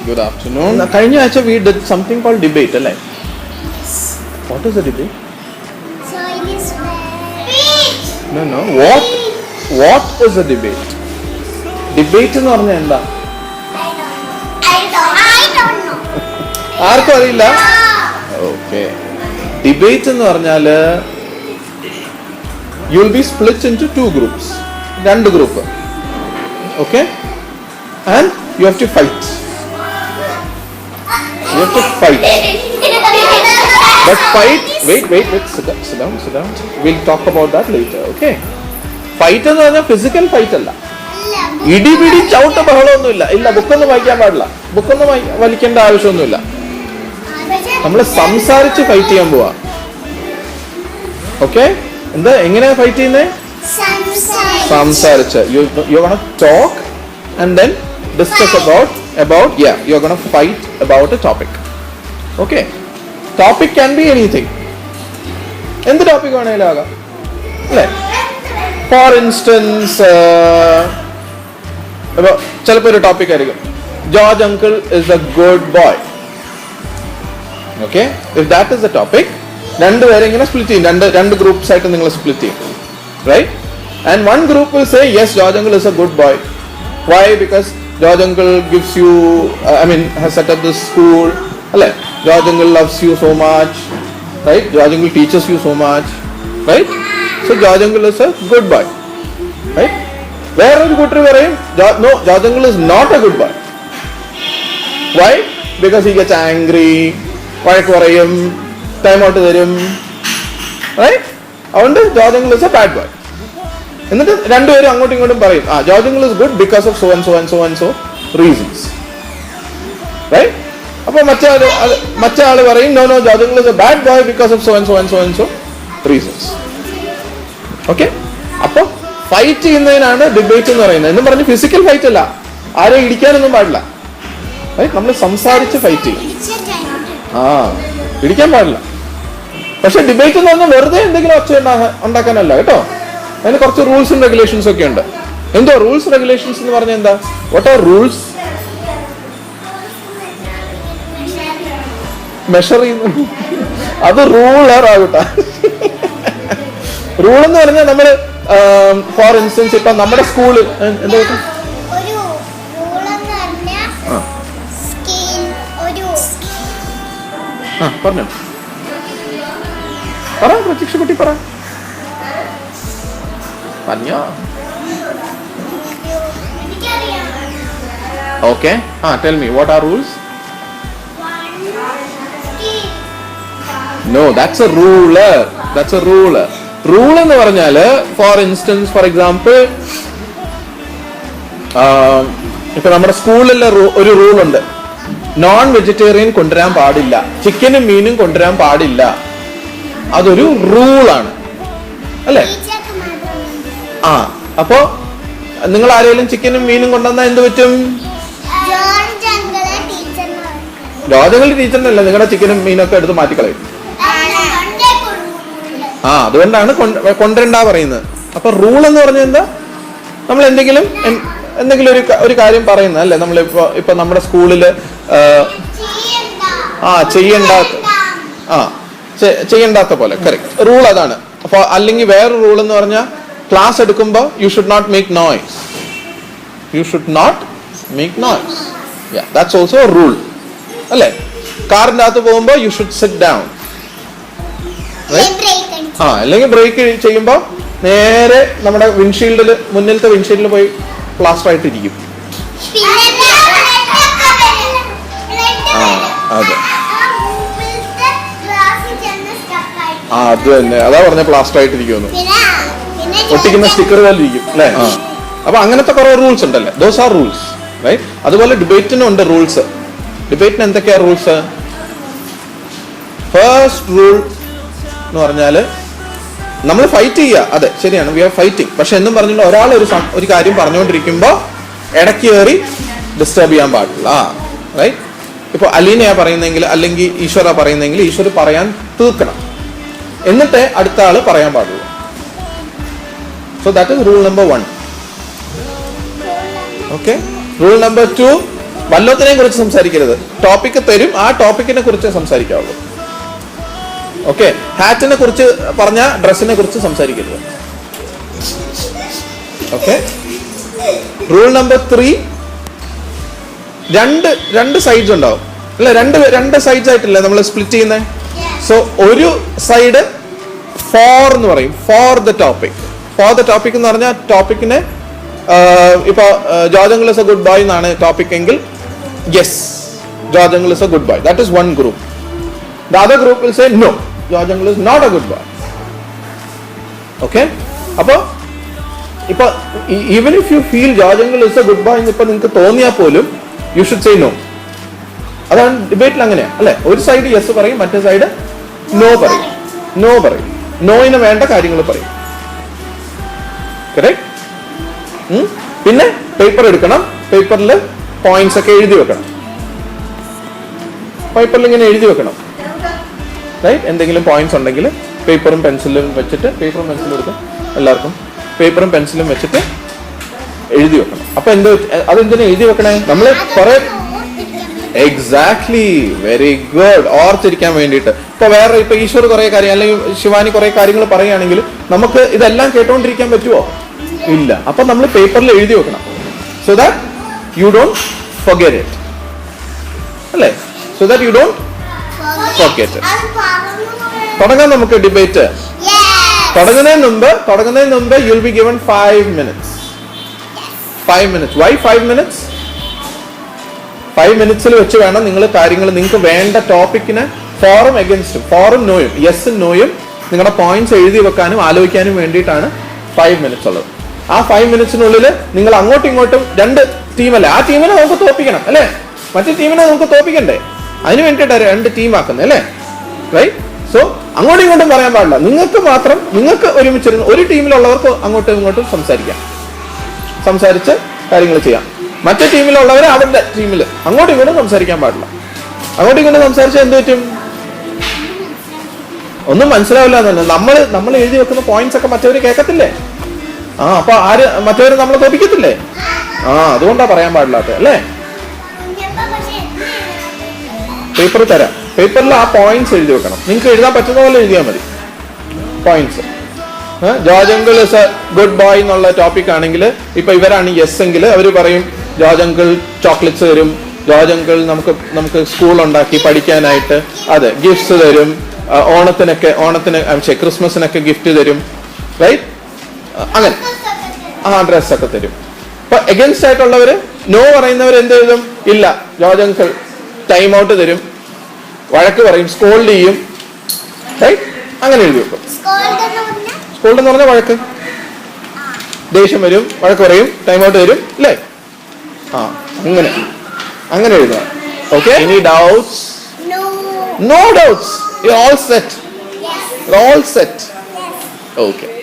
Good afternoon. കഴിഞ്ഞ ആഴ്ച we did something called debate, അല്ലേ? What is a debate? So it is speech. No. What is a debate? Debate എന്ന് പറഞ്ഞാൽ എന്താ? I don't know. ആർക്കും അറിയില്ല? Okay. Debate എന്ന് പറഞ്ഞാല് you will be split into two groups. രണ്ട് group. Okay? And you have to fight. But fight, wait, sit down. We'll talk about that later, okay? Fight എന്ന് പറഞ്ഞാൽ physical fight അല്ല. ഇടിപിടി ചവിട്ട ബഹളമൊന്നുമില്ല. ഇല്ല, ബുക്കൊന്നും വായിക്കാൻ പാടില്ല. ബുക്കൊന്നും വലിക്കേണ്ട ആവശ്യമൊന്നുമില്ല. നമ്മൾ സംസാരിച്ച് ഫൈറ്റ് ചെയ്യാൻ പോവാ. ഓക്കെ? എന്താ എങ്ങനെയാ ഫൈറ്റ് ചെയ്യുന്നത്? സംസാരിച്ച്. You gonna talk and then discuss about you're gonna fight about a topic. Okay? Topic can be anything. എന്ത് ടോപ്പിക് വേണേലും ആകാം, അല്ലേ? ഫോർ ഇൻസ്റ്റൻസ് ചിലപ്പോൾ ഒരു ടോപ്പിക് ആയിരിക്കും, George uncle is a good boy. Okay? If that is A topic, രണ്ടുപേരെ ഇങ്ങനെ split ചെയ്യും, രണ്ട് ഗ്രൂപ്പ്സ് ആയിട്ട് നിങ്ങൾ സ്പ്ലിറ്റ് ചെയ്യും, right? And one group will say, yes, George uncle is a good boy. Why? Because George uncle gives you, has set up this school. George uncle loves you so much, right? George uncle teaches you so much, right? So George uncle is a good boy, right? Where are you good to പറയും? No, George uncle is not a good boy. Why? Because he gets angry, വഴക്ക് പറയും, time out തരും, right? അതുകൊണ്ട് George uncle is a bad boy. എന്നിട്ട് രണ്ടുപേരും അങ്ങോട്ടും ഇങ്ങോട്ടും പറയും, George uncle is good because of so and so reasons, right? അപ്പൊ മറ്റേ ആള് പറയും, no George uncle is a bad boy because of so and so reasons. Okay? അപ്പൊ ഫൈറ്റ് ചെയ്യുന്നതിനാണ് ഡിബേറ്റ് എന്ന് പറയുന്നത്. എന്നും പറഞ്ഞ് ഫിസിക്കൽ ഫൈറ്റ് അല്ല, ആരെ ഇടിക്കാനൊന്നും പാടില്ല, റൈറ്റ്? നമ്മൾ സംസാരിച്ച് ഫൈറ്റ് ചെയ്യും. ഇടിക്കാൻ പാടില്ല. പക്ഷെ ഡിബേറ്റ് എന്ന് പറഞ്ഞാൽ വെറുതെ എന്തെങ്കിലും ഒച്ച ഉണ്ടാക്കാനല്ല, കേട്ടോ. അതിന് കുറച്ച് റൂൾസ് ആൻഡ് റെഗുലേഷൻസ് ഒക്കെ ഉണ്ട്. എന്തോ റൂൾസ് റെഗുലേഷൻസ് എന്ന് പറഞ്ഞാൽ എന്താ? What are rules? മെഷർ ചെയ്യുന്നു, അത് റൂളർ ആകട്ടെ. റൂൾ എന്ന് പറഞ്ഞാൽ നമ്മള് ഫോർ ഇൻസ്റ്റൻസ് ഇപ്പൊ നമ്മുടെ സ്കൂള് എന്താ പറഞ്ഞോ, പ്രത്യക്ഷ കുട്ടി പറ. പറഞ്ഞോ. Okay. Tell me, what are rules? No, that's a ruler. Rule എന്ന് പറഞ്ഞാല്, ഫോർ ഇൻസ്റ്റൻസ്, ഫോർ എക്സാമ്പിൾ, ഇപ്പൊ നമ്മുടെ സ്കൂളിലെ ഒരു റൂൾ ഉണ്ട്, നോൺ വെജിറ്റേറിയൻ കൊണ്ടുവരാൻ പാടില്ല, ചിക്കനും മീനും കൊണ്ടുവരാൻ പാടില്ല. അതൊരു റൂളാണ്, അല്ലേ? അപ്പോ നിങ്ങൾ ആരെങ്കിലും ചിക്കനും മീനും കൊണ്ടുവന്നാൽ എന്ത് പറ്റും? ജോർജ് അങ്കിൾ ടീച്ചറിനല്ല, നിങ്ങളുടെ ചിക്കനും മീനൊക്കെ എടുത്ത് മാറ്റിക്കളയും. അതുകൊണ്ടാണ് കൊണ്ടുവരണ്ട പറയുന്നത്. അപ്പൊ റൂൾ എന്ന് പറഞ്ഞാൽ എന്താ? നമ്മൾ എന്തെങ്കിലും ഒരു കാര്യം പറയുന്നത്, അല്ലേ? നമ്മളിപ്പോ നമ്മുടെ സ്കൂളില് ചെയ്യണ്ടാത്ത പോലെ, കറക്റ്റ്. റൂൾ അതാണ്. അപ്പൊ അല്ലെങ്കിൽ വേറെ റൂൾ എന്ന് പറഞ്ഞാൽ, ക്ലാസ് എടുക്കുമ്പോൾ you should not make noise. Yeah, that's also a rule, അല്ലേ? കാറിന്റെ അകത്ത് പോകുമ്പോൾ you should sit down, right? അല്ലെങ്കിൽ ബ്രേക്ക് ചെയ്യുമ്പോൾ നേരെ നമ്മുടെ മുന്നിലത്തെ വിൻഷീൽഡിൽ പോയി പ്ലാസ്റ്റർ ആയിട്ടിരിക്കും. അതെ, അത് തന്നെ, അതാ പറഞ്ഞ പ്ലാസ്റ്റർ ആയിട്ടിരിക്കുമെന്ന്. ഒട്ടിക്കുന്ന സ്റ്റിക്കർ പോലെ ഇരിക്കും, അല്ലേ? അപ്പൊ അങ്ങനത്തെ കുറെ റൂൾസ് ഉണ്ടല്ലേ, ദോസ് ആർ റൂൾസ്, റൈറ്റ്? അതുപോലെ ഡിബേറ്റിനും ഉണ്ട് റൂൾസ്. ഡിബേറ്റിന് എന്തൊക്കെയാ റൂൾസ്? ഫസ്റ്റ് റൂൾ എന്ന് പറഞ്ഞാല്, നമ്മൾ ഫൈറ്റ് ചെയ്യുക, അതെ ശരിയാണ്, വി ആർ ഫൈറ്റിംഗ്. പക്ഷെ എന്നും പറഞ്ഞിട്ട് ഒരാൾ ഒരു കാര്യം പറഞ്ഞുകൊണ്ടിരിക്കുമ്പോ ഇടയ്ക്ക് കയറി ഡിസ്റ്റർബ് ചെയ്യാൻ പാടില്ല, റൈറ്റ്? ഇപ്പൊ അലീനയാ പറയുന്നെങ്കിൽ, അല്ലെങ്കിൽ ഈശ്വര പറയുന്നെങ്കിൽ, ഈശ്വർ പറയാൻ തീർക്കണം, എന്നിട്ടേ അടുത്ത ആള് പറയാൻ പാടുള്ളൂ. So that is rule number 1. Okay? Rule number 2, വല്ലത്തിനെ കുറിച്ച് സംസാരിക്കരുത്. ടോപ്പിക്ക് തരും, ആ ടോപ്പിക്കിനെ കുറിച്ച് സംസാരിക്കാവുള്ളൂ. ഓക്കെ, ഹാറ്റിനെ കുറിച്ച് പറഞ്ഞ ഡ്രസ്സിനെ കുറിച്ച് സംസാരിക്കരുത്. ഓക്കെ. റൂൾ നമ്പർ 3, രണ്ട് സൈഡ്സ് ഉണ്ടാവും അല്ലെ? രണ്ട് സൈഡ്സ് ആയിട്ടില്ലേ നമ്മൾ സ്പ്ലിറ്റ് ചെയ്യുന്നത്? സോ ഒരു സൈഡ് ഫോർ എന്ന് പറയും, for the topic. For the topic എന്ന് പറഞ്ഞാൽ ടോപ്പിക്കിന് ഇപ്പൊ George uncle is a good boy എന്നാണ് ടോപ്പിക് എങ്കിൽ yes, George uncle is a good boy. That is one group. The other group will say no, George uncle is not a good boy. Okay. അപ്പൊ ഇപ്പൊ even if you feel George uncle is a good boy എന്ന് ഇപ്പൊ നിങ്ങൾക്ക് തോന്നിയാൽ പോലും you should say no. അതാണ് ഡിബേറ്റിൽ അങ്ങനെയാ അല്ലെ? ഒരു സൈഡ് യെസ് പറയും, മറ്റേ സൈഡ് നോ പറയും. നോയിന് വേണ്ട കാര്യങ്ങൾ പറയും. കറക്റ്റ്. പിന്നെ പേപ്പർ എടുക്കണം, പേപ്പറിൽ പോയിന്റ്സ് ഒക്കെ എഴുതി വെക്കണം. പേപ്പറിൽ ഇങ്ങനെ എഴുതി വെക്കണം. റൈറ്റ്. എന്തെങ്കിലും പോയിന്റ്സ് ഉണ്ടെങ്കിൽ പേപ്പറും പെൻസിലും വെച്ചിട്ട്, പേപ്പറും പെൻസിലും എടുക്കും എല്ലാവർക്കും, പേപ്പറും പെൻസിലും വെച്ചിട്ട് എഴുതി വെക്കണം. അപ്പൊ അതെന്തിനാ എഴുതി വെക്കണേ? നമ്മൾ കുറെ എക്സാക്ട്ലി, വെരി ഗുഡ്, ഓർത്തിരിക്കാൻ വേണ്ടിയിട്ട്. ഇപ്പൊ ഈശ്വർ കുറെ കാര്യം അല്ലെങ്കിൽ ശിവാനി കുറെ കാര്യങ്ങൾ പറയുകയാണെങ്കിൽ നമുക്ക് ഇതെല്ലാം കേട്ടോണ്ടിരിക്കാൻ പറ്റുമോ? ഇല്ല. അപ്പൊ നമ്മൾ പേപ്പറിൽ എഴുതി വെക്കണം. So that you don't forget it അല്ലേ? So that you don't forget it. തുടങ്ങാം നമുക്ക് ഡിബേറ്റ്. തുടങ്ങുന്നതിന് മുമ്പ് you will be given 5 minutes. 5 minutes. Why 5 minutes? 5 minutes വെച്ച് വേണം നിങ്ങൾ കാര്യങ്ങൾ, നിങ്ങൾക്ക് വേണ്ട ടോപ്പിക്കിന് ഫോറും എഗൻസ്റ്റും, ഫോറും നോയും യെസും നോയും നിങ്ങളുടെ പോയിന്റ്സ് എഴുതി വെക്കാനും ആലോചിക്കാനും വേണ്ടിയിട്ടാണ് 5 minutes ഉള്ളത്. ആ 5 minutesനുള്ളിൽ നിങ്ങൾ അങ്ങോട്ടും ഇങ്ങോട്ടും രണ്ട് ടീമല്ലേ, ആ ടീമിനെ നമുക്ക് തോപ്പിക്കണം അല്ലേ? മറ്റേ ടീമിനെ നമുക്ക് തോപ്പിക്കണ്ടേ? അതിന് വേണ്ടിയിട്ടാണ് രണ്ട് ടീം ആക്കുന്നത് അല്ലേ? റൈറ്റ്. സോ അങ്ങോട്ടും ഇങ്ങോട്ടും പറയാൻ പാടില്ല. നിങ്ങൾക്ക് ഒരുമിച്ചിരുന്ന് ഒരു ടീമിലുള്ളവർക്ക് അങ്ങോട്ടും ഇങ്ങോട്ടും സംസാരിച്ച് കാര്യങ്ങൾ ചെയ്യാം. മറ്റേ ടീമിലുള്ളവർ അവരുടെ ടീമിൽ അങ്ങോട്ടും ഇങ്ങോട്ടും സംസാരിക്കാൻ പാടില്ല. അങ്ങോട്ടും ഇങ്ങോട്ടും സംസാരിച്ചാൽ എന്ത് പറ്റും? ഒന്നും മനസ്സിലാവില്ല എന്നല്ല, നമ്മൾ എഴുതി വെക്കുന്ന പോയിന്റ്സ് ഒക്കെ മറ്റവര് കേൾക്കത്തില്ലേ? അപ്പൊ മറ്റവര് നമ്മളെ തോപ്പിക്കത്തില്ലേ? അതുകൊണ്ടാ പറയാൻ പാടില്ലാത്ത അല്ലേ? പേപ്പർ തരാം. പേപ്പറിൽ ആ പോയിന്റ്സ് എഴുതി വെക്കണം. നിങ്ങൾക്ക് എഴുതാൻ പറ്റുന്ന പോലെ എഴുതിയാൽ മതി points. George uncle is a good boy എന്നുള്ള ടോപ്പിക് ആണെങ്കിൽ ഇപ്പൊ ഇവരാണ് യെസ് എങ്കിൽ അവർ പറയും ജോർജ് അങ്കിൾ ചോക്ലേറ്റ്സ് തരും, ജോർജ് അങ്കിൾ നമുക്ക് സ്കൂൾ ഉണ്ടാക്കി പഠിക്കാനായിട്ട് അതെ ഗിഫ്റ്റ്സ് തരും, ഓണത്തിന് ക്രിസ്മസിനൊക്കെ ഗിഫ്റ്റ് തരും, റൈറ്റ്? അങ്ങനെ ഡ്രസ്സൊക്കെ തരും. ഇപ്പൊ എഗൻസ്റ്റ് ആയിട്ടുള്ളവര് നോ പറയുന്നവർ എന്ത് എഴുതും? ഇല്ല, ജോർജ് അങ്കിൾ ടൈം ഔട്ട് തരും, വഴക്ക് പറയും, സ്കോൾഡ് ചെയ്യും, റൈറ്റ്? അങ്ങനെ എഴുതി വെക്കും. സ്കോൾഡ് എന്ന് പറഞ്ഞാൽ വഴക്ക്, ദേഷ്യം വരും, വഴക്ക് പറയും, ടൈം ഔട്ട് തരും അല്ലേ? അങ്ങനെ എഴുതുക. Okay. Any doubts? No doubts. You're all set. You're all set. Okay.